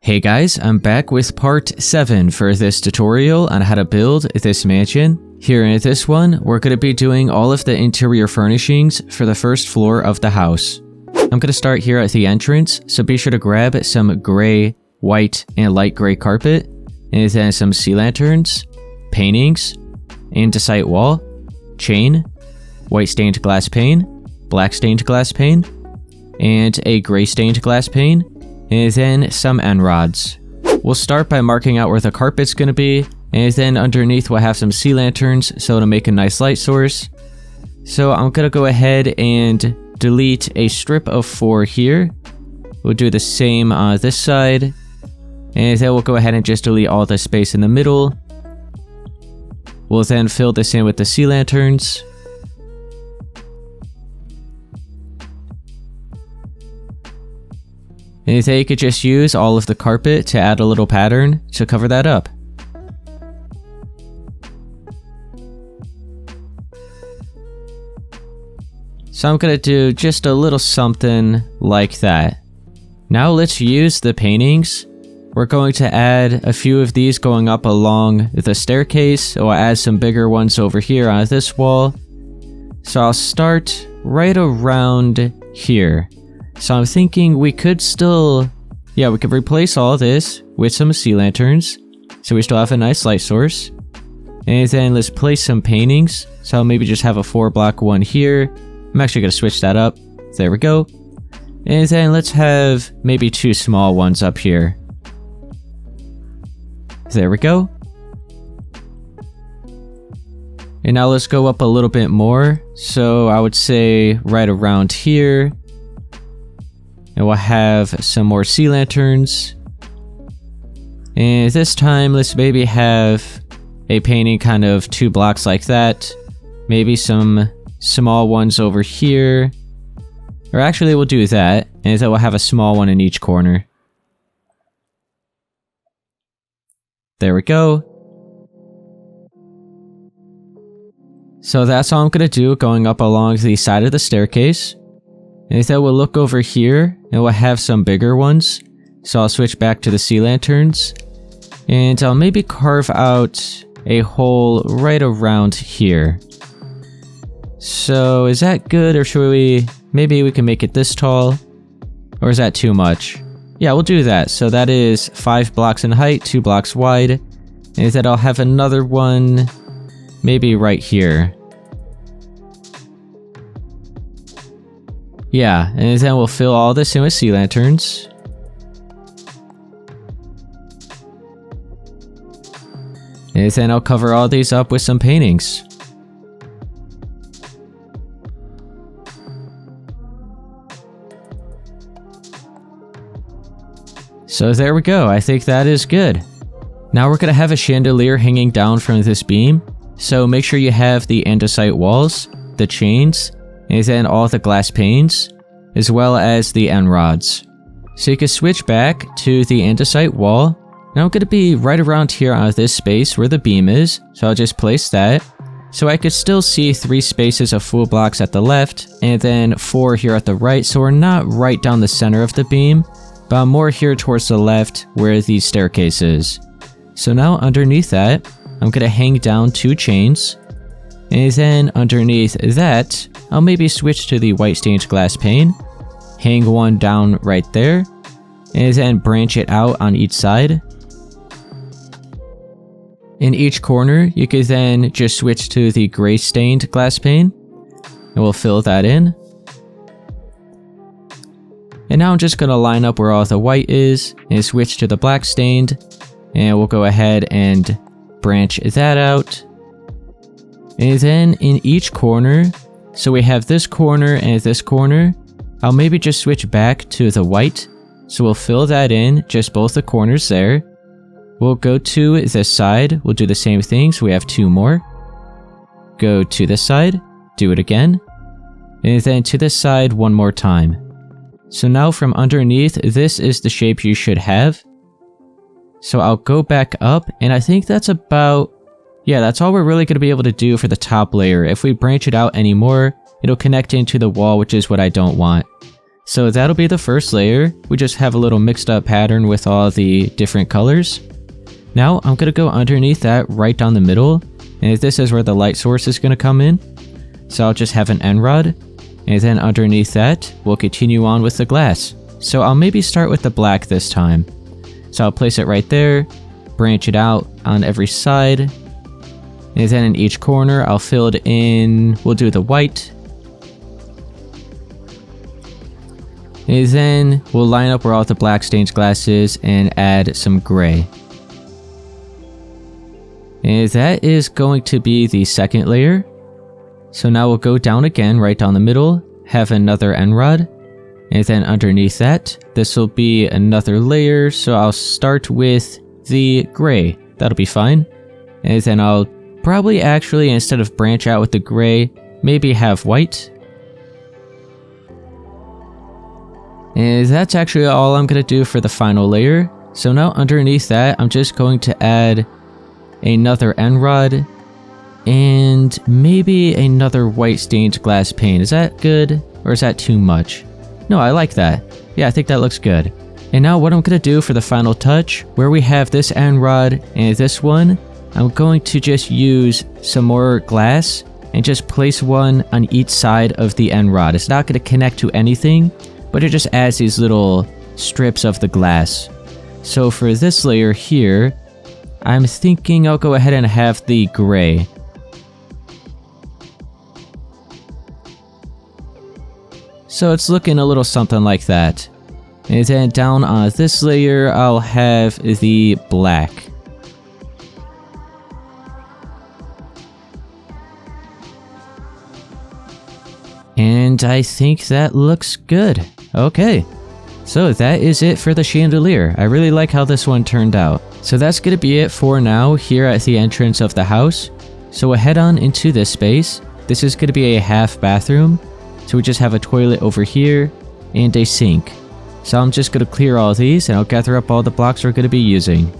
Hey guys, I'm back with part 7 for this tutorial on how to build this mansion. Here in this one, we're going to be doing all of the interior furnishings for the first floor of the house. I'm going to start here at the entrance, so be sure to grab some gray, white, and light gray carpet, and then some sea lanterns, paintings, andesite wall, chain, white stained glass pane, black stained glass pane, and a gray stained glass pane, and then some end rods. We'll start by marking out where the carpet's going to be, and then underneath we'll have some sea lanterns so to make a nice light source. So I'm going to go ahead and delete a strip of 4 here. We'll do the same on this side, and then we'll go ahead and just delete all the space in the middle. We'll then fill this in with the sea lanterns. And then you could just use all of the carpet to add a little pattern to cover that up. So I'm going to do just a little something like that. Now let's use the paintings. We're going to add a few of these going up along the staircase. We'll add some bigger ones over here on this wall. So I'll start right around here. So I'm thinking we could still, we could replace all this with some sea lanterns, so we still have a nice light source. And then let's place some paintings, so I'll maybe just have a 4-block one here. I'm actually going to switch that up. There we go. And then let's have maybe 2 small ones up here. There we go. And now let's go up a little bit more. So I would say right around here. And we'll have some more sea lanterns. And this time, let's maybe have a painting kind of 2 blocks like that. Maybe some small ones over here. Or actually, we'll do that. And then we'll have a small one in each corner. There we go. So that's all I'm going to do going up along the side of the staircase. And then we'll look over here, and we'll have some bigger ones. So I'll switch back to the sea lanterns. And I'll maybe carve out a hole right around here. So is that good, or should we... Maybe we can make it this tall? Or is that too much? Yeah, we'll do that. So that is 5 blocks in height, 2 blocks wide. And then I'll have another one maybe right here. Yeah, and then we'll fill all this in with sea lanterns. And then I'll cover all these up with some paintings. So there we go, I think that is good. Now we're going to have a chandelier hanging down from this beam. So make sure you have the andesite walls, the chains, and then all the glass panes, as well as the end rods. So you can switch back to the andesite wall. Now I'm going to be right around here on this space where the beam is, so I'll just place that. So I could still see 3 spaces of full blocks at the left, and then 4 here at the right, so we're not right down the center of the beam, but I'm more here towards the left where the staircase is. So now underneath that, I'm going to hang down 2 chains. And then underneath that, I'll maybe switch to the white stained glass pane, hang one down right there, and then branch it out on each side. In each corner, you could then just switch to the gray stained glass pane, and we'll fill that in. And now I'm just going to line up where all the white is, and switch to the black stained, and we'll go ahead and branch that out. And then in each corner, so we have this corner and this corner, I'll maybe just switch back to the white. So we'll fill that in, just both the corners there. We'll go to this side, we'll do the same thing, so we have 2 more. Go to this side, do it again. And then to this side 1 more time. So now from underneath, this is the shape you should have. So I'll go back up, and I think that's about... Yeah, that's all we're really going to be able to do for the top layer. If we branch it out anymore, it'll connect into the wall, which is what I don't want. So that'll be the first layer. We just have a little mixed up pattern with all the different colors. Now I'm going to go underneath that right down the middle, and this is where the light source is going to come in. So I'll just have an end rod, and then underneath that we'll continue on with the glass. So I'll maybe start with the black this time. So I'll place it right there, branch it out on every side, and then in each corner I'll fill it in. We'll do the white. And then we'll line up where all the black stained glass is and add some gray. And that is going to be the second layer. So now we'll go down again, right down the middle, have another end rod, and then underneath that, this will be another layer. So I'll start with the gray. That'll be fine. And then I'll probably actually, instead of branch out with the gray, maybe have white. And that's actually all I'm going to do for the final layer. So now underneath that, I'm just going to add another end rod and maybe another white stained glass pane. Is that good or is that too much? No, I like that. Yeah, I think that looks good. And now what I'm going to do for the final touch, where we have this end rod and this one, I'm going to just use some more glass and just place one on each side of the end rod. It's not going to connect to anything, but it just adds these little strips of the glass. So for this layer here, I'm thinking I'll go ahead and have the gray. So it's looking a little something like that. And then down on this layer, I'll have the black. And I think that looks good. Okay. So that is it for the chandelier. I really like how this one turned out. So that's going to be it for now here at the entrance of the house. So we'll head on into this space. This is going to be a half bathroom. So we just have a toilet over here and a sink. So I'm just going to clear all of these and I'll gather up all the blocks we're going to be using.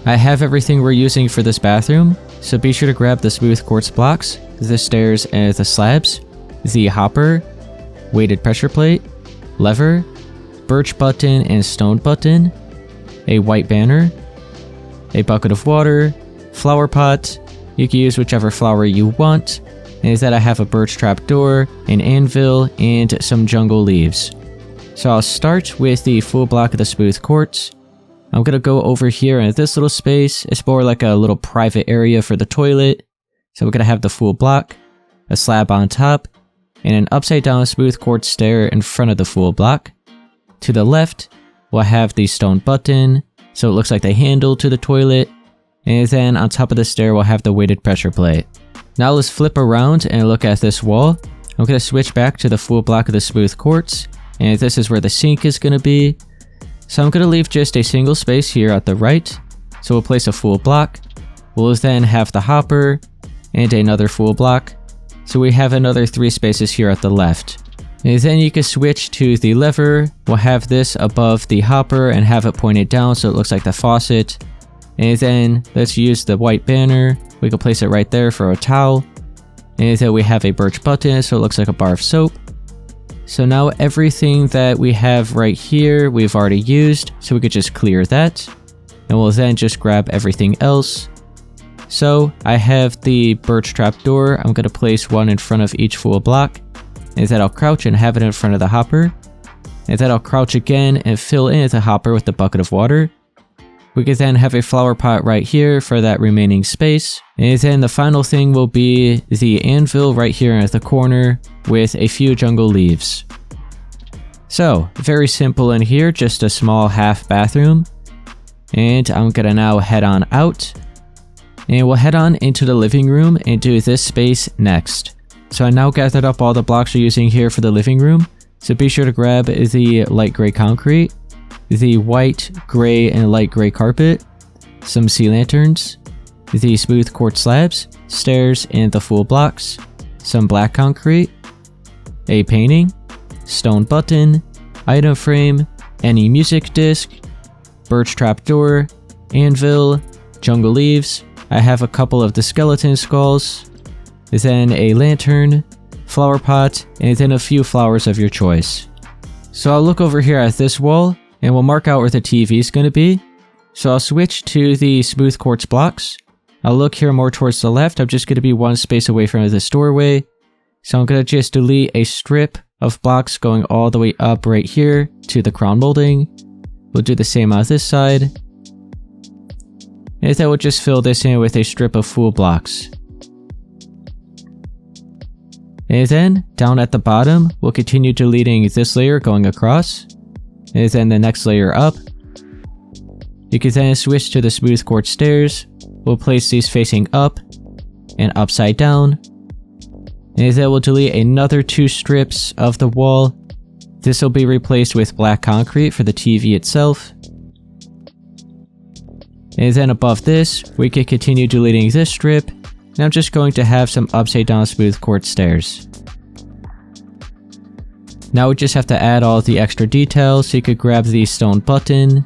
I have everything we're using for this bathroom. So be sure to grab the smooth quartz blocks, the stairs and the slabs, the hopper, weighted pressure plate, lever, birch button and stone button, a white banner, a bucket of water, flower pot. You can use whichever flower you want. And is that I have a birch trap door, an anvil, and some jungle leaves. So I'll start with the full block of the smooth quartz. I'm going to go over here in this little space. It's more like a little private area for the toilet. So we're going to have the full block, a slab on top, and an upside down smooth quartz stair in front of the full block. To the left, we'll have the stone button, so it looks like the handle to the toilet. And then on top of the stair, we'll have the weighted pressure plate. Now let's flip around and look at this wall. I'm going to switch back to the full block of the smooth quartz, and this is where the sink is going to be. So I'm going to leave just a single space here at the right. So we'll place a full block. We'll then have the hopper and another full block. So we have another 3 spaces here at the left. And then you can switch to the lever. We'll have this above the hopper and have it pointed down so it looks like the faucet. And then let's use the white banner. We can place it right there for a towel. And then we have a birch button so it looks like a bar of soap. So now everything that we have right here we've already used, so we could just clear that. And we'll then just grab everything else. So I have the birch trap door. I'm going to place one in front of each full block. And then I'll crouch and have it in front of the hopper. And then I'll crouch again and fill in the hopper with the bucket of water. We can then have a flower pot right here for that remaining space. And then the final thing will be the anvil right here at the corner with a few jungle leaves. So, very simple in here, just a small half bathroom. And I'm gonna now head on out. And we'll head on into the living room and do this space next. So I now gathered up all the blocks we're using here for the living room. So be sure to grab the light gray concrete, the white, gray, and light gray carpet, some sea lanterns, the smooth quartz slabs, stairs, and the full blocks, some black concrete, a painting, stone button, item frame, any music disc, birch trap door, anvil, jungle leaves. I have a couple of the skeleton skulls, then a lantern, flower pot, and then a few flowers of your choice. So I'll look over here at this wall, and we'll mark out where the TV is going to be. So I'll switch to the smooth quartz blocks. I'll look here more towards the left. I'm just going to be one space away from this doorway. So I'm going to just delete a strip of blocks going all the way up right here to the crown molding. We'll do the same on this side. And then we'll just fill this in with a strip of full blocks. And then, down at the bottom, we'll continue deleting this layer going across. And then the next layer up. You can then switch to the smooth quartz stairs. We'll place these facing up and upside down. And then we'll delete another 2 strips of the wall. This will be replaced with black concrete for the TV itself. And then above this, we can continue deleting this strip. And I'm just going to have some upside down smooth quartz stairs. Now we just have to add all the extra details, so you could grab the stone button.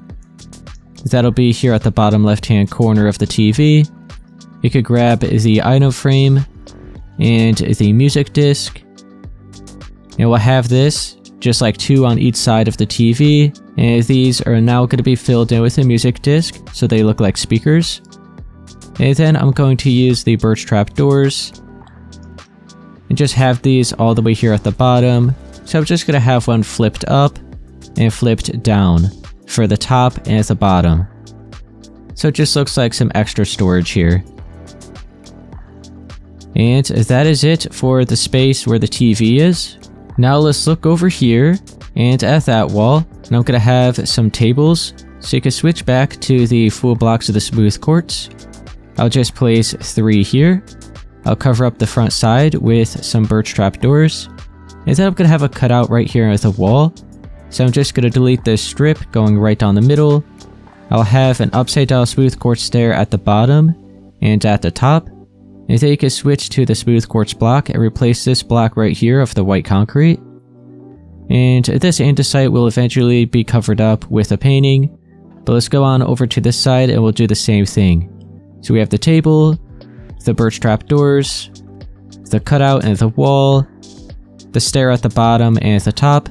That'll be here at the bottom left hand corner of the TV. You could grab the item frame and the music disc. And we'll have this just like 2 on each side of the TV. And these are now going to be filled in with a music disc, so they look like speakers. And then I'm going to use the birch trap doors and just have these all the way here at the bottom. So I'm just going to have one flipped up and flipped down for the top and the bottom. So it just looks like some extra storage here. And that is it for the space where the TV is. Now let's look over here and at that wall. And I'm going to have some tables, so you can switch back to the full blocks of the smooth quartz. I'll just place 3 here. I'll cover up the front side with some birch trap doors. And then I'm going to have a cutout right here at the wall. So I'm just going to delete this strip going right down the middle. I'll have an upside down smooth quartz stair at the bottom and at the top. And then you can switch to the smooth quartz block and replace this block right here of the white concrete. And this andesite will eventually be covered up with a painting. But let's go on over to this side and we'll do the same thing. So we have the table, the birch trap doors, the cutout and the wall, the stair at the bottom and at the top,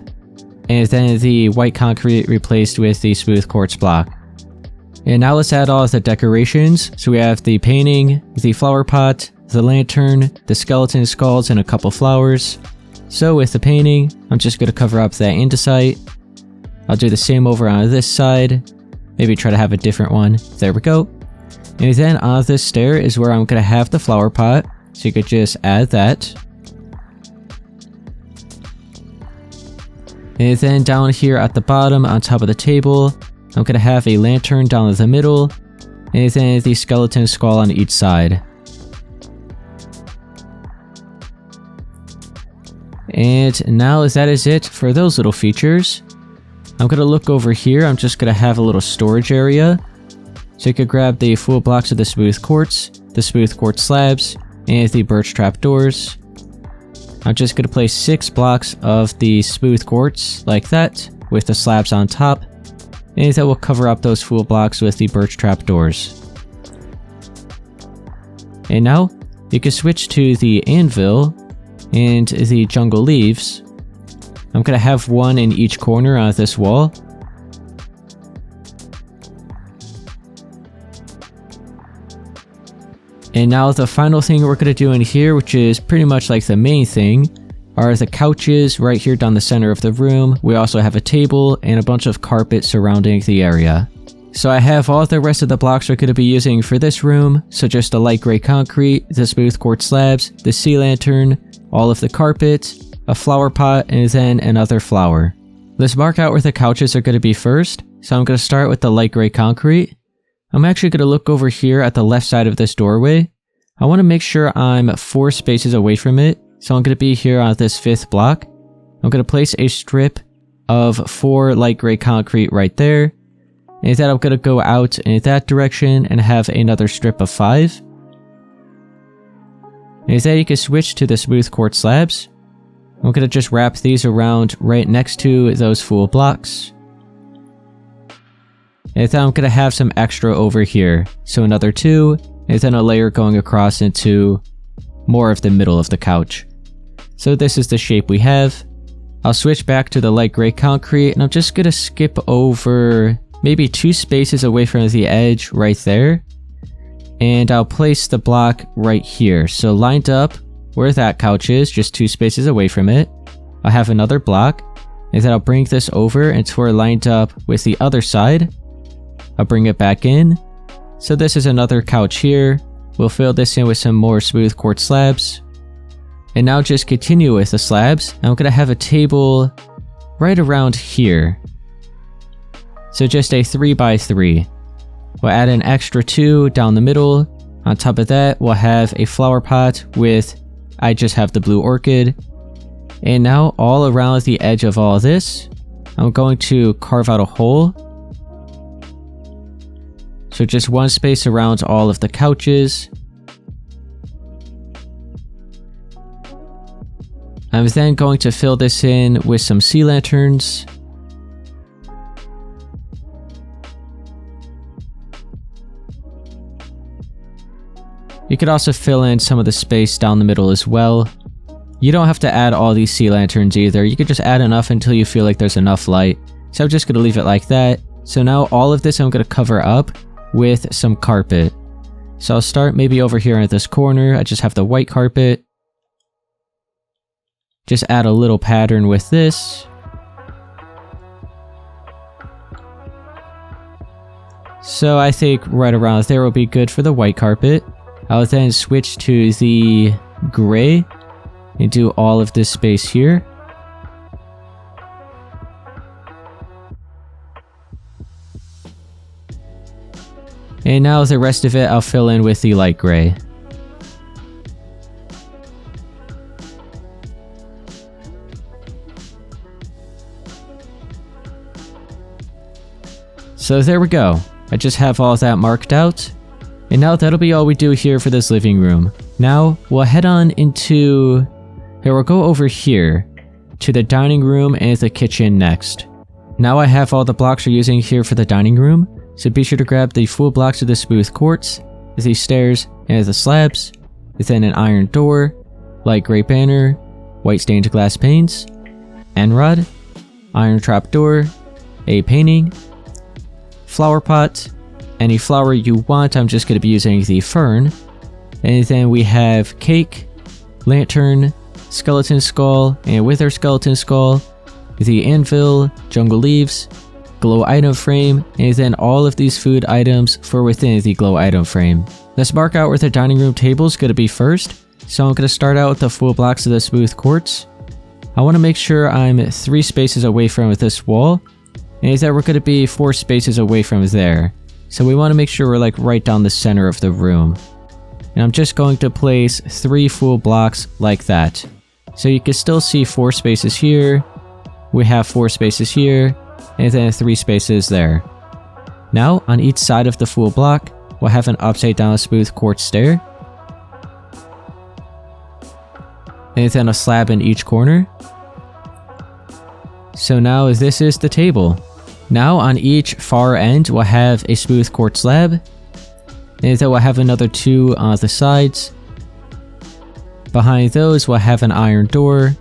and then the white concrete replaced with the smooth quartz block. And now let's add all of the decorations. So we have the painting, the flower pot, the lantern, the skeleton skulls, and a couple flowers. So with the painting, I'm just going to cover up that andesite. I'll do the same over on this side. Maybe try to have a different one. There we go. And then on this stair is where I'm going to have the flower pot. So you could just add that. And then down here at the bottom on top of the table, I'm going to have a lantern down the middle. And then the skeleton skull on each side. And now that is it for those little features. I'm going to look over here. I'm just going to have a little storage area. So you could grab the full blocks of the smooth quartz slabs, and the birch trap doors. I'm just going to place 6 blocks of the smooth quartz like that, with the slabs on top. And that will cover up those full blocks with the birch trap doors. And now, you can switch to the anvil and the jungle leaves. I'm going to have one in each corner on this wall. And now the final thing we're going to do in here, which is pretty much like the main thing, are the couches right here down the center of the room. We also have a table and a bunch of carpet surrounding the area. So I have all the rest of the blocks we're going to be using for this room. So just the light gray concrete, the smooth quartz slabs, the sea lantern, all of the carpet, a flower pot, and then another flower. Let's mark out where the couches are going to be first. So I'm going to start with the light gray concrete. I'm actually going to look over here at the left side of this doorway. I want to make sure I'm 4 spaces away from it. So I'm going to be here on this 5th block. I'm going to place a strip of 4 light gray concrete right there. And then I'm going to go out in that direction and have another strip of 5. And then you can switch to the smooth quartz slabs. I'm going to just wrap these around right next to those full blocks. And then I'm going to have some extra over here. So another 2, and then a layer going across into more of the middle of the couch. So this is the shape we have. I'll switch back to the light gray concrete, and I'm just gonna skip over maybe 2 spaces away from the edge right there. And I'll place the block right here. So lined up where that couch is, just 2 spaces away from it. I'll have another block, and then I'll bring this over until we're lined up with the other side. I'll bring it back in. So this is another couch here. We'll fill this in with some more smooth quartz slabs. And now just continue with the slabs. I'm gonna have a table right around here. So just a 3x3. We'll add an extra 2 down the middle. On top of that, we'll have a flower pot with, I just have the blue orchid. And now all around the edge of all this, I'm going to carve out a hole. So just 1 space around all of the couches. I'm then going to fill this in with some sea lanterns. You could also fill in some of the space down the middle as well. You don't have to add all these sea lanterns either. You could just add enough until you feel like there's enough light. So I'm just going to leave it like that. So now all of this I'm going to cover up with some carpet. So I'll start maybe over here at this corner. I just have the white carpet. Just add a little pattern with this. So I think right around there will be good for the white carpet. I'll then switch to the gray and do all of this space here. And now the rest of it I'll fill in with the light gray. So there we go. I just have all of that marked out. And now that'll be all we do here for this living room. Now we'll head on into... Here, we'll go over here to the dining room and the kitchen next. Now I have all the blocks we're using here for the dining room. So be sure to grab the full blocks of the smooth quartz, the stairs, and the slabs. Then an iron door, light gray banner, white stained glass panes, end rod, iron trap door, a painting, flower pot, any flower you want. I'm just going to be using the fern. And then we have cake, lantern, skeleton skull, and wither skeleton skull, the anvil, jungle leaves, glow item frame, and then all of these food items for within the glow item frame. Let's mark out where the dining room table is going to be first. So I'm going to start out with the full blocks of the smooth quartz. I want to make sure I'm 3 spaces away from this wall, and that we're going to be 4 spaces away from there. So we want to make sure we're like right down the center of the room. And I'm just going to place 3 full blocks like that. So you can still see 4 spaces here. We have 4 spaces here, and then 3 spaces there. Now, on each side of the full block, we'll have an upside down smooth quartz stair. And then a slab in each corner. So now this is the table. Now on each far end, we'll have a smooth quartz slab. And then we'll have another 2 on the sides. Behind those, we'll have an iron door.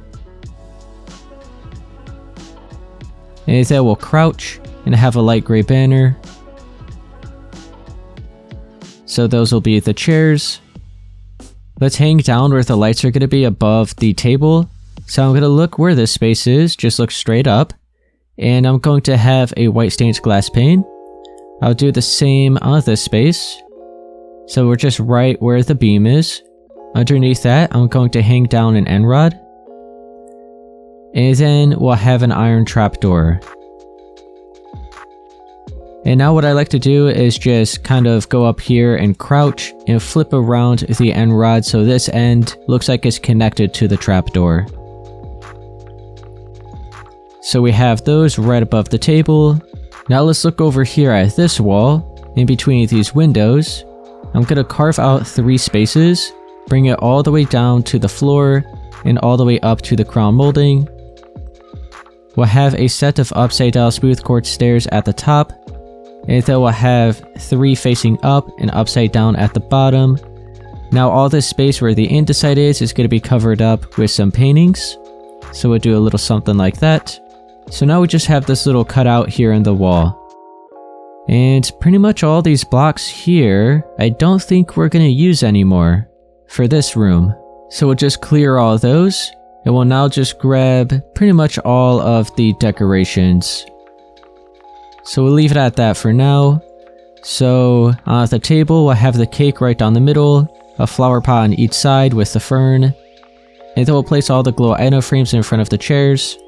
And then we'll crouch and have a light gray banner. So those will be the chairs. Let's hang down where the lights are going to be above the table. So I'm going to look where this space is, just look straight up. And I'm going to have a white stained glass pane. I'll do the same on this space. So we're just right where the beam is. Underneath that, I'm going to hang down an end rod. And then we'll have an iron trapdoor. And now what I like to do is just kind of go up here and crouch and flip around the end rod so this end looks like it's connected to the trapdoor. So we have those right above the table. Now let's look over here at this wall. In between these windows, I'm going to carve out 3 spaces, bring it all the way down to the floor and all the way up to the crown molding. We'll have a set of upside down smooth quartz stairs at the top, and then we'll have 3 facing up and upside down at the bottom. Now all this space where the andesite is going to be covered up with some paintings. So we'll do a little something like that. So now we just have this little cutout here in the wall. And pretty much all these blocks here, I don't think we're gonna use anymore for this room. So we'll just clear all those, and we'll now just grab pretty much all of the decorations. So we'll leave it at that for now. So on the table, we'll have the cake right down the middle, a flower pot on each side with the fern, and then we'll place all the glow item frames in front of the chairs.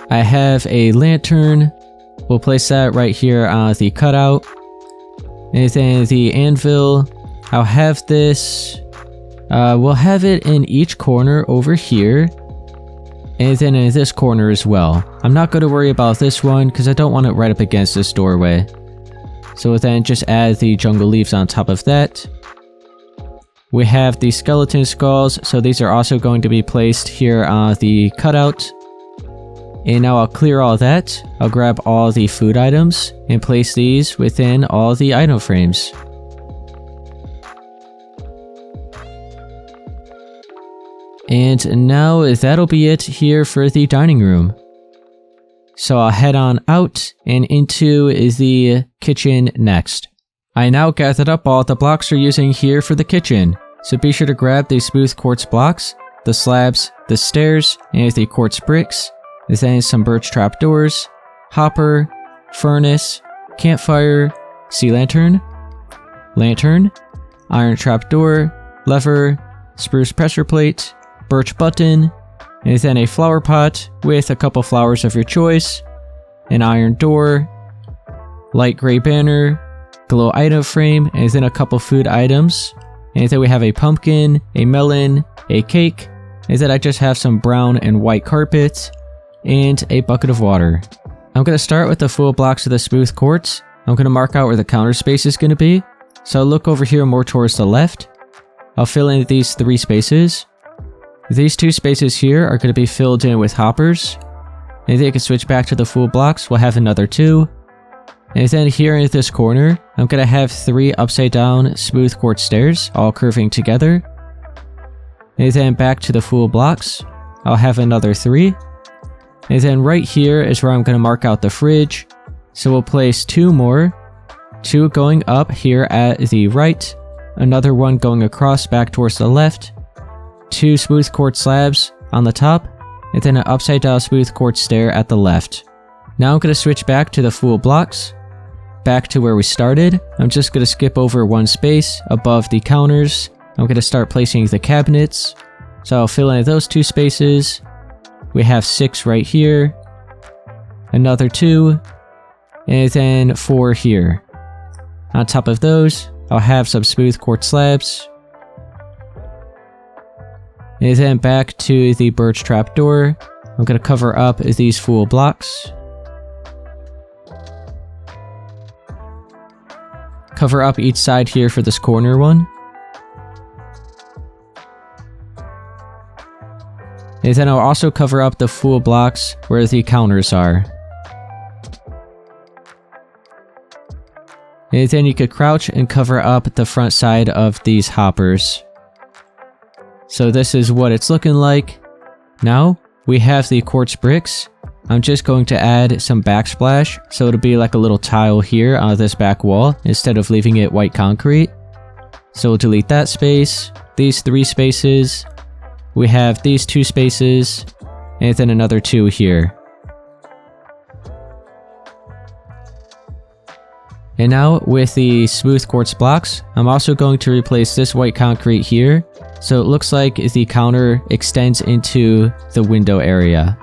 I have a lantern. We'll place that right here on the cutout. And then the anvil, I'll have this. We'll have it in each corner over here. And then in this corner as well. I'm not going to worry about this one because I don't want it right up against this doorway. So we'll then just add the jungle leaves on top of that. We have the skeleton skulls, so these are also going to be placed here on the cutout. And now I'll clear all that. I'll grab all the food items and place these within all the item frames. And now that'll be it here for the dining room. So I'll head on out and into the kitchen next. I now gathered up all the blocks we're using here for the kitchen. So be sure to grab the smooth quartz blocks, the slabs, the stairs, and the quartz bricks. Then some birch trapdoors, hopper, furnace, campfire, sea lantern, lantern, iron trapdoor, lever, spruce pressure plate, birch button, and then a flower pot with a couple flowers of your choice, an iron door, light gray banner, glow item frame, and then a couple food items. And then we have a pumpkin, a melon, a cake, and then I just have some brown and white carpet, and a bucket of water. I'm going to start with the full blocks of the smooth quartz. I'm going to mark out where the counter space is going to be. So I'll look over here more towards the left. I'll fill in these 3 spaces. These 2 spaces here are going to be filled in with hoppers. And then you can switch back to the full blocks. We'll have another 2. And then here in this corner, I'm going to have 3 upside down smooth quartz stairs, all curving together. And then back to the full blocks, I'll have another 3. And then right here is where I'm going to mark out the fridge. So we'll place 2 more. 2 going up here at the right. Another one going across back towards the left. 2 smooth quartz slabs on the top. And then an upside down smooth quartz stair at the left. Now I'm going to switch back to the full blocks. Back to where we started. I'm just going to skip over 1 space above the counters. I'm going to start placing the cabinets. So I'll fill in those 2 spaces. We have 6 right here, another 2, and then 4 here. On top of those, I'll have some smooth quartz slabs. And then back to the birch trapdoor. I'm going to cover up these full blocks. Cover up each side here for this corner one. And then I'll also cover up the full blocks where the counters are. And then you could crouch and cover up the front side of these hoppers. So this is what it's looking like. Now, we have the quartz bricks. I'm just going to add some backsplash, so it'll be like a little tile here on this back wall, instead of leaving it white concrete. So we'll delete that space, these 3 spaces. We have these 2 spaces, and then another 2 here. And now, with the smooth quartz blocks, I'm also going to replace this white concrete here, so it looks like the counter extends into the window area.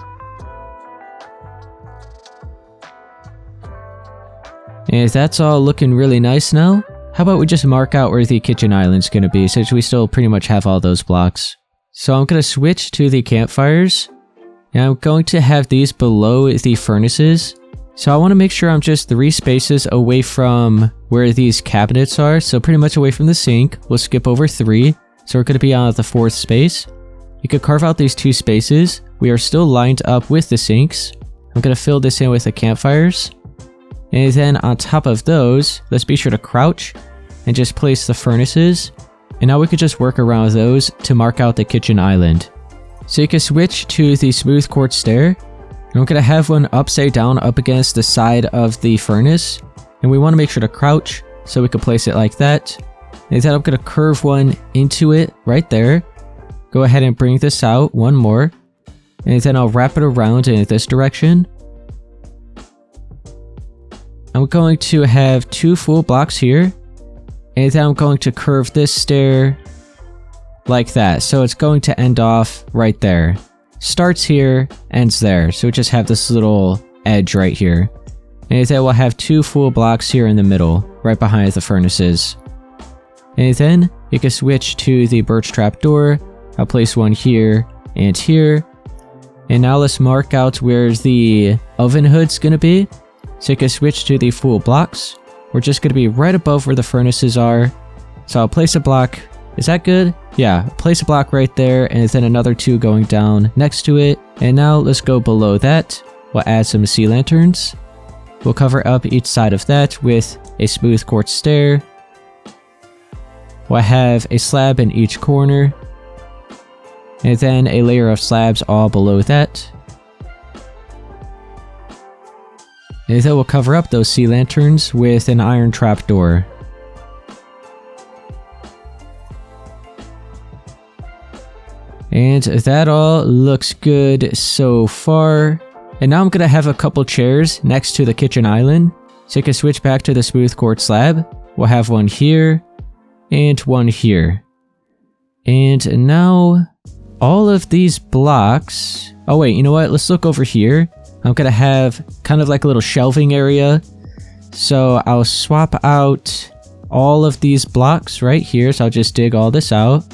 And that's all looking really nice now. How about we just mark out where the kitchen island's gonna be, since we still pretty much have all those blocks. So I'm going to switch to the campfires, and I'm going to have these below the furnaces. So I want to make sure I'm just 3 spaces away from where these cabinets are, so pretty much away from the sink. We'll skip over 3, so we're going to be on the 4th space. You could carve out these 2 spaces. We are still lined up with the sinks. I'm going to fill this in with the campfires. And then on top of those, let's be sure to crouch and just place the furnaces. And now we could just work around those to mark out the kitchen island. So you can switch to the smooth quartz stair. And I'm going to have one upside down up against the side of the furnace. And we want to make sure to crouch so we can place it like that. And then I'm going to curve one into it right there. Go ahead and bring this out one more. And then I'll wrap it around in this direction. I'm going to have 2 full blocks here. And then I'm going to curve this stair like that. So it's going to end off right there. Starts here, ends there. So we just have this little edge right here. And then we'll have 2 full blocks here in the middle, right behind the furnaces. And then you can switch to the birch trap door. I'll place one here and here. And now let's mark out where the oven hood's gonna be. So you can switch to the full blocks. We're just gonna be right above where the furnaces are. So I'll place a block. Is that good? Yeah, place a block right there and then another 2 going down next to it. And now let's go below that. We'll add some sea lanterns. We'll cover up each side of that with a smooth quartz stair. We'll have a slab in each corner. And then a layer of slabs all below that. And then we'll cover up those sea lanterns with an iron trapdoor. And that all looks good so far. And now I'm going to have a couple chairs next to the kitchen island. So you can switch back to the smooth quartz slab. We'll have one here and one here. And now all of these blocks... Oh wait, you know what? Let's look over here. I'm going to have kind of like a little shelving area. So I'll swap out all of these blocks right here. So I'll just dig all this out.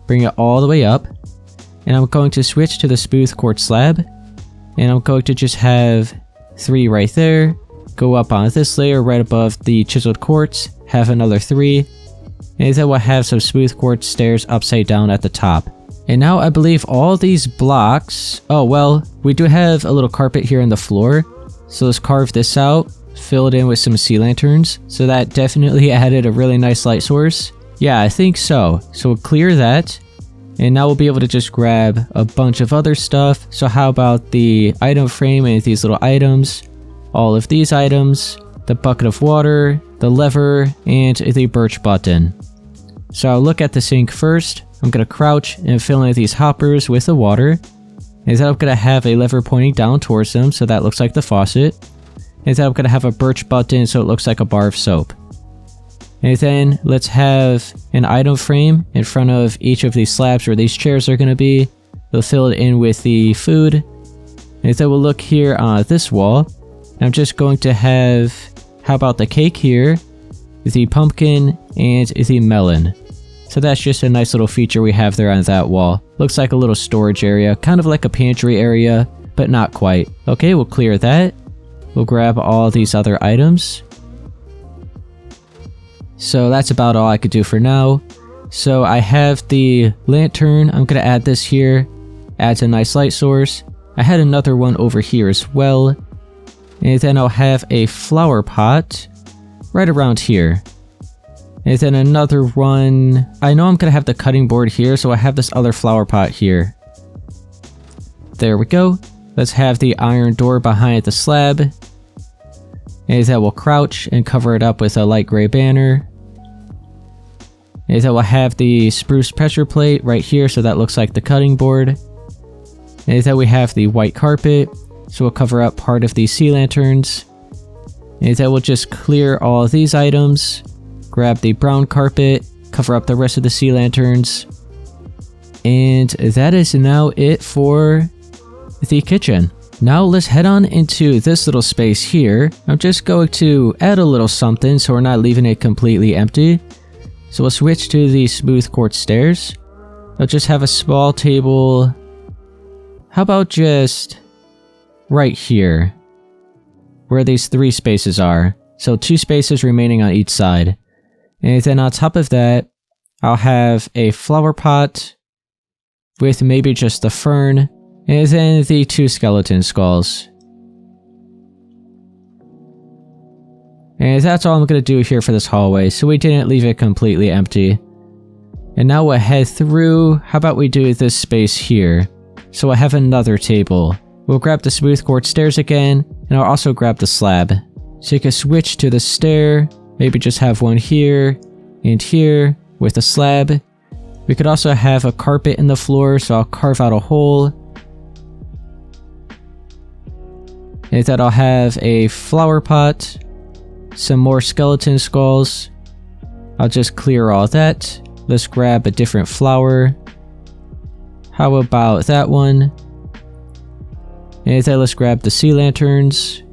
Bring it all the way up. And I'm going to switch to the smooth quartz slab. And I'm going to just have 3 right there. Go up on this layer right above the chiseled quartz. Have another 3. And then we'll have some smooth quartz stairs upside down at the top. And now I believe all these blocks... Oh, well, we do have a little carpet here on the floor. So let's carve this out. Fill it in with some sea lanterns. So that definitely added a really nice light source. Yeah, I think so. So we'll clear that. And now we'll be able to just grab a bunch of other stuff. So how about the item frame and these little items? All of these items. The bucket of water. The lever. And the birch button. So I'll look at the sink first. I'm going to crouch and fill in these hoppers with the water. And then I'm going to have a lever pointing down towards them. So that looks like the faucet. And then I'm going to have a birch button so it looks like a bar of soap. And then let's have an item frame in front of each of these slabs where these chairs are going to be. We'll fill it in with the food. And then we'll look here on this wall. I'm just going to have, how about the cake here, the pumpkin, and the melon. So that's just a nice little feature we have there on that wall. Looks like a little storage area, kind of like a pantry area, but not quite. Okay, we'll clear that. We'll grab all these other items. So that's about all I could do for now. So I have the lantern. I'm going to add this here. Adds a nice light source. I had another one over here as well. And then I'll have a flower pot right around here. And then another one. I know I'm going to have the cutting board here, so I have this other flower pot here. There we go. Let's have the iron door behind the slab. And then we'll crouch and cover it up with a light gray banner. And then we'll have the spruce pressure plate right here, so that looks like the cutting board. And then we have the white carpet, so we'll cover up part of these sea lanterns. And then we'll just clear all of these items. Grab the brown carpet, cover up the rest of the sea lanterns. And that is now it for the kitchen. Now let's head on into this little space here. I'm just going to add a little something so we're not leaving it completely empty. So we'll switch to the smooth quartz stairs. I'll just have a small table. How about just right here, where these 3 spaces are. So 2 spaces remaining on each side. And then on top of that, I'll have a flower pot with maybe just the fern. And then the 2 skeleton skulls. And that's all I'm going to do here for this hallway, so we didn't leave it completely empty. And now we'll head through. How about we do this space here? So I have another table. We'll grab the smooth quartz stairs again, and I'll also grab the slab. So you can switch to the stair, maybe just have one here and here with a slab. We could also have a carpet in the floor, so I'll carve out a hole. And then I'll have a flower pot, some more skeleton skulls. I'll just clear all that. Let's grab a different flower. How about that one? And then let's grab the sea lanterns.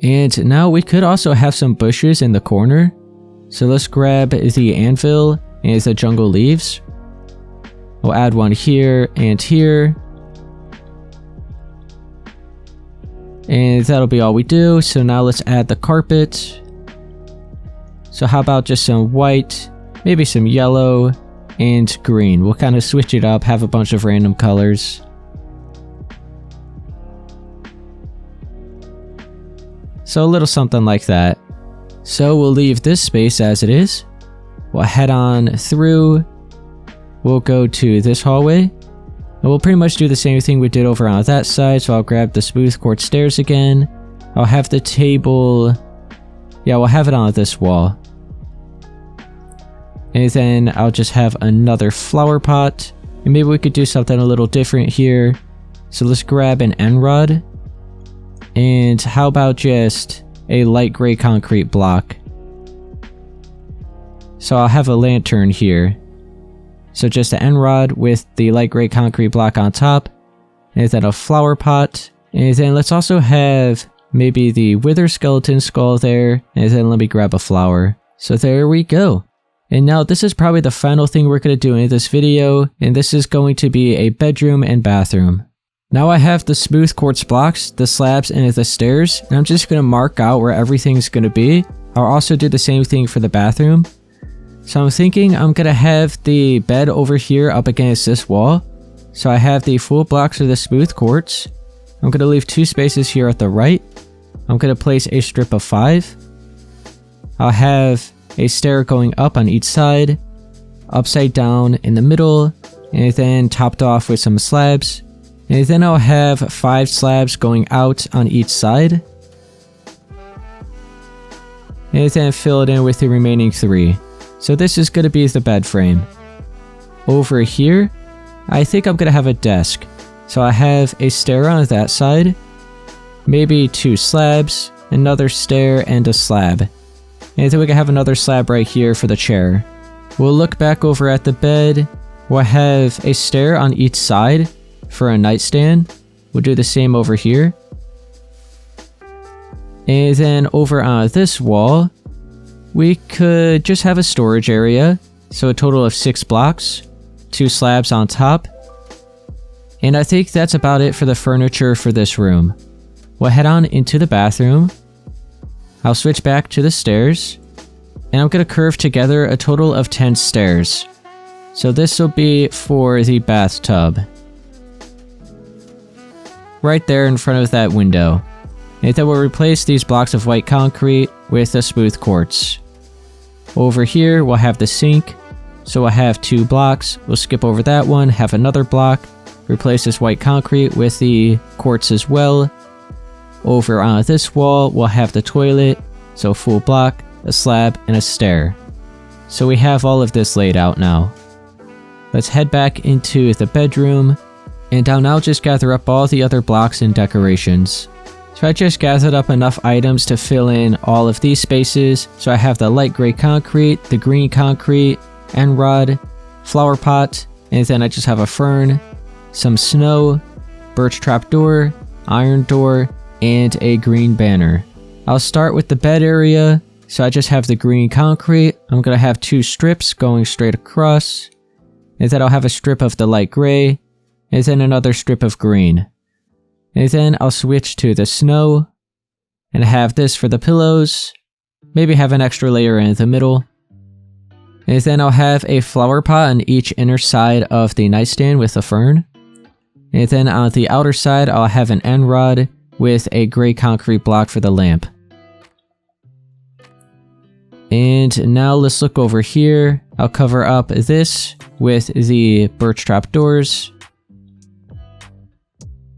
And now we could also have some bushes in the corner. So let's grab the anvil and the jungle leaves. We'll add one here and here. And that'll be all we do. So now let's add the carpet. So how about just some white, maybe some yellow, and green. We'll kind of switch it up, have a bunch of random colors. So a little something like that. So we'll leave this space as it is. We'll head on through. We'll go to this hallway. And we'll pretty much do the same thing we did over on that side. So I'll grab the smooth quartz stairs again. I'll have the table. Yeah, we'll have it on this wall. And then I'll just have another flower pot. And maybe we could do something a little different here. So let's grab an end rod. And how about just a light gray concrete block? So I'll have a lantern here. So just an end rod with the light gray concrete block on top. And then a flower pot. And then let's also have maybe the wither skeleton skull there. And then let me grab a flower. So there we go. And now this is probably the final thing we're going to do in this video. And this is going to be a bedroom and bathroom. Now I have the smooth quartz blocks, the slabs, and the stairs, and I'm just going to mark out where everything's going to be. I'll also do the same thing for the bathroom. So I'm thinking I'm going to have the bed over here up against this wall. So I have the full blocks of the smooth quartz. I'm going to leave 2 spaces here at the right. I'm going to place a strip of 5. I'll have a stair going up on each side, upside down in the middle, and then topped off with some slabs. And then I'll have 5 slabs going out on each side. And then fill it in with the remaining 3. So this is going to be the bed frame. Over here, I think I'm going to have a desk. So I have a stair on that side. Maybe 2 slabs, another stair, and a slab. And then we can have another slab right here for the chair. We'll look back over at the bed. We'll have a stair on each side. For a nightstand, we'll do the same over here. And then over on this wall, we could just have a storage area. So a total of 6 blocks, 2 slabs on top. And I think that's about it for the furniture for this room. We'll head on into the bathroom. I'll switch back to the stairs. And I'm going to curve together a total of 10 stairs. So this will be for the bathtub. Right there in front of that window. And then we'll replace these blocks of white concrete with a smooth quartz. Over here we'll have the sink. So we'll have 2 blocks. We'll skip over that one, have another block. Replace this white concrete with the quartz as well. Over on this wall we'll have the toilet. So full block, a slab, and a stair. So we have all of this laid out now. Let's head back into the bedroom. And I'll now just gather up all the other blocks and decorations. So I just gathered up enough items to fill in all of these spaces. So I have the light gray concrete, the green concrete, end rod, flower pot, and then I just have a fern, some snow, birch trapdoor, iron door, and a green banner. I'll start with the bed area. So I just have the green concrete. I'm going to have 2 strips going straight across. And then I'll have a strip of the light gray. And then another strip of green. And then I'll switch to the snow. And have this for the pillows. Maybe have an extra layer in the middle. And then I'll have a flower pot on each inner side of the nightstand with a fern. And then on the outer side I'll have an end rod. with a gray concrete block for the lamp. And now let's look over here. I'll cover up this with the birch trap doors.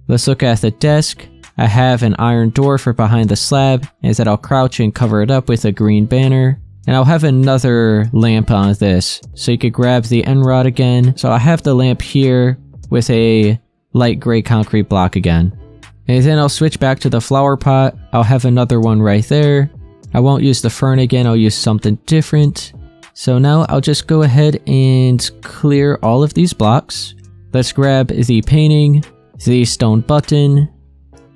Let's look at the desk. I have an iron door for behind the slab, and that I'll crouch and cover it up with a green banner. And I'll have another lamp on this, so you could grab the end rod again. So I have the lamp here with a light gray concrete block again. And then I'll switch back to the flower pot. I'll have another one right there. I won't use the fern again, I'll use something different. So now I'll just go ahead and clear all of these blocks. Let's grab the painting, the stone button,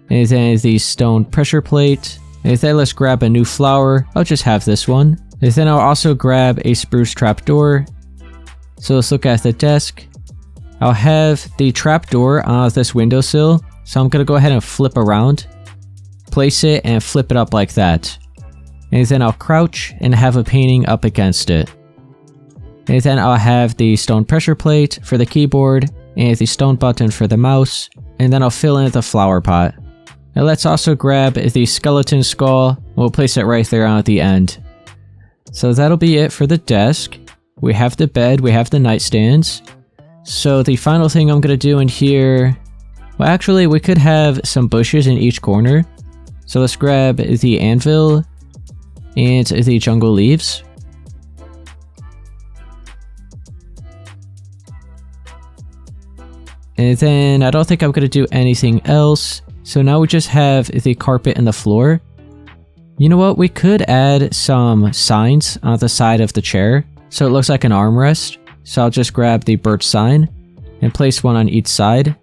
and then the stone pressure plate. And then let's grab a new flower. I'll just have this one. And then I'll also grab a spruce trapdoor. So let's look at the desk. I'll have the trapdoor on this windowsill. So I'm gonna go ahead and flip around, place it and flip it up like that. And then I'll crouch and have a painting up against it. And then I'll have the stone pressure plate for the keyboard and the stone button for the mouse. And then I'll fill in the flower pot. Now let's also grab the skeleton skull. We'll place it right there on at the end. So that'll be it for the desk. We have the bed, we have the nightstands. So the final thing I'm gonna do in here, well actually we could have some bushes in each corner. So let's grab the anvil and the jungle leaves. And then I don't think I'm gonna do anything else. So now we just have the carpet and the floor. You know what, we could add some signs on the side of the chair so it looks like an armrest. So I'll just grab the birch sign and place one on each side.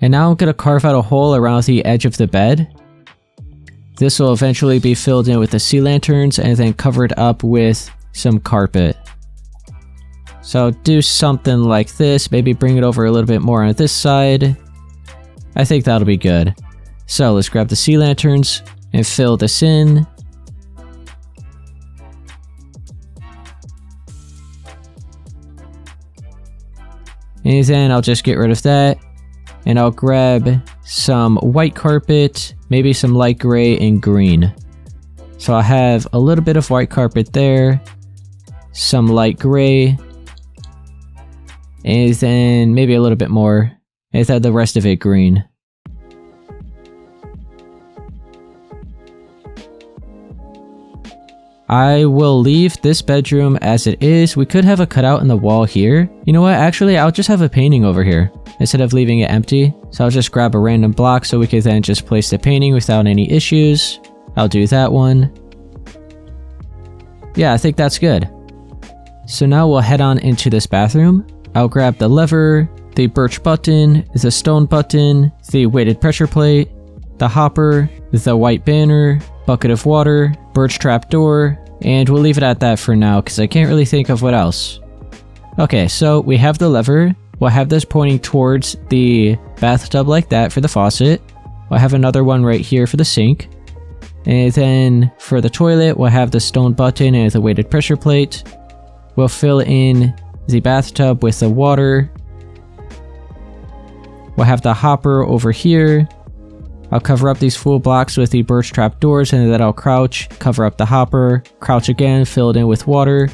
And now I'm gonna carve out a hole around the edge of the bed. This will eventually be filled in with the sea lanterns and then covered up with some carpet. So do something like this, maybe bring it over a little bit more on this side. I think that'll be good. So let's grab the sea lanterns and fill this in. And then I'll just get rid of that. And I'll grab some white carpet, maybe some light gray and green. So I'll have a little bit of white carpet there, some light gray, and then maybe a little bit more, and then the rest of it green. I will leave this bedroom as it is. We could have a cutout in the wall here. You know what, actually I'll just have a painting over here instead of leaving it empty. So I'll just grab a random block so we can then just place the painting without any issues. I'll do that one. Yeah, I think that's good. So now we'll head on into this bathroom. I'll grab the lever, the birch button, the stone button, the weighted pressure plate, the hopper, the white banner, bucket of water, birch trap door, and we'll leave it at that for now because I can't really think of what else. Okay, so we have the lever. We'll have this pointing towards the bathtub like that for the faucet. We'll have another one right here for the sink. And then for the toilet, we'll have the stone button and the weighted pressure plate. We'll fill in the bathtub with the water. We'll have the hopper over here. I'll cover up these full blocks with the birch trap doors, and then I'll crouch, cover up the hopper, crouch again, fill it in with water.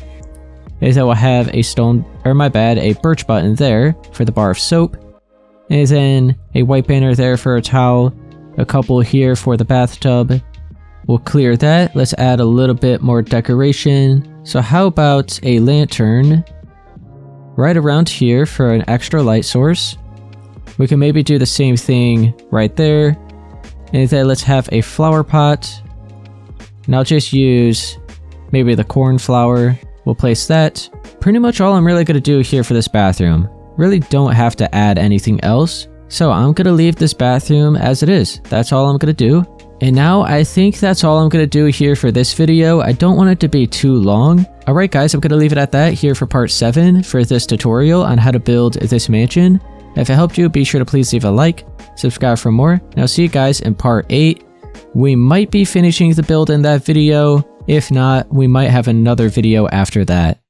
And then we'll have a birch button there for the bar of soap. And then a white banner there for a towel, a couple here for the bathtub. We'll clear that. Let's add a little bit more decoration. So how about a lantern right around here for an extra light source? We can maybe do the same thing right there. And then let's have a flower pot. And I'll just use maybe the cornflower. We'll place that. Pretty much all I'm really going to do here for this bathroom. Really don't have to add anything else. So I'm going to leave this bathroom as it is. That's all I'm going to do. And now I think that's all I'm going to do here for this video. I don't want it to be too long. Alright guys, I'm going to leave it at that here for part 7 for this tutorial on how to build this mansion. If it helped you, be sure to please leave a like, subscribe for more, and I'll see you guys in part 8. We might be finishing the build in that video. If not, we might have another video after that.